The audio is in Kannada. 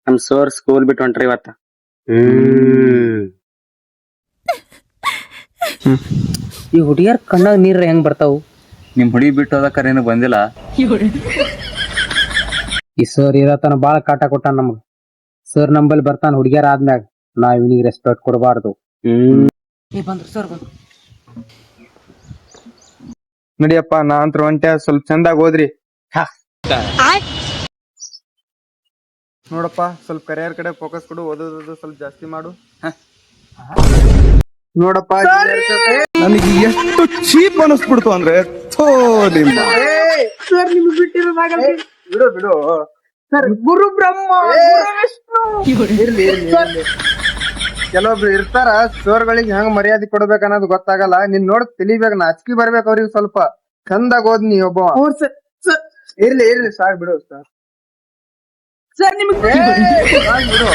ನಮ್ ಸರ್ ಸ್ಕೂಲ್ ಬಿಟ್ಟು ಹೊಂಟ್ರಿ ಇವತ್ತ. ಈ ಹುಡುಗಿಯರ್ ಕಣ್ಣಾಗ ನೀರ್ ಹೆಂಗ್ ಬರ್ತಾವು? ನಿಮ್ ಹುಡುಗಿ ಬಿಟ್ಟು ಹೋದಕ್ಕಾರ ಏನು ಬಂದಿಲ್ಲ. ಈ ಸರ್ ಇರತನ ಬಾಳ ಕಾಟ ಕೊಟ್ಟಾನ ನಮಗ್. ಸರ್ ನಂಬಲ್ಲಿ ಬರ್ತಾನ ಹುಡುಗಿಯರ್ ಆದ್ಮ್ಯಾಗ ನಾವ್ ಇವನಿಗೆ ರೆಸ್ಪೆಕ್ಟ್ ಕೊಡಬಾರ್ದು. ಬಂದ್ರು ಸರ್ ಬಂದ್ರು. ನಡಿಯಪ್ಪ ನಾ ಅಂತ್ರ ಹೊಂಟೆ, ಸ್ವಲ್ಪ ಚಂದಾಗ ಓದ್ರಿ. ನೋಡಪ್ಪ ಸ್ವಲ್ಪ ಕರಿಯರ್ ಕಡೆ ಫೋಕಸ್ ಕೊಡು, ಓದೋದು ಸ್ವಲ್ಪ ಜಾಸ್ತಿ ಮಾಡು. ನೋಡಪ್ಪ ನನಗೆ ಎಷ್ಟು ಚೀಪ್ ಅನಿಸ್ಬಿಡ್ತು ಅಂದ್ರೆ ಬಿಡು ಬಿಡು ಗುರು ಬ್ರಹ್ಮ ಇರ್ಲಿ ಕೆಲವೊಬ್ರು ಇರ್ತಾರ ಸರ್ಗಳಿಗೆ ಹೆಂಗ್ ಮರ್ಯಾದೆ ಕೊಡ್ಬೇಕ ಅನ್ನೋದು ಗೊತ್ತಾಗಲ್ಲ. ನೀನ್ ನೋಡ್ ತಿಳಿಬೇಕ, ನಾಚಿಕೆ ಬರ್ಬೇಕು ಅವ್ರಿಗೆ. ಸ್ವಲ್ಪ ಚಂದಾಗ ಓದ್ ನೀ ಒಬ್ಬ. ಇರ್ಲಿ ಸಾಕ್ ಬಿಡು ಸರ್ ನಿಮ್ಗೆ ಬಿಡು.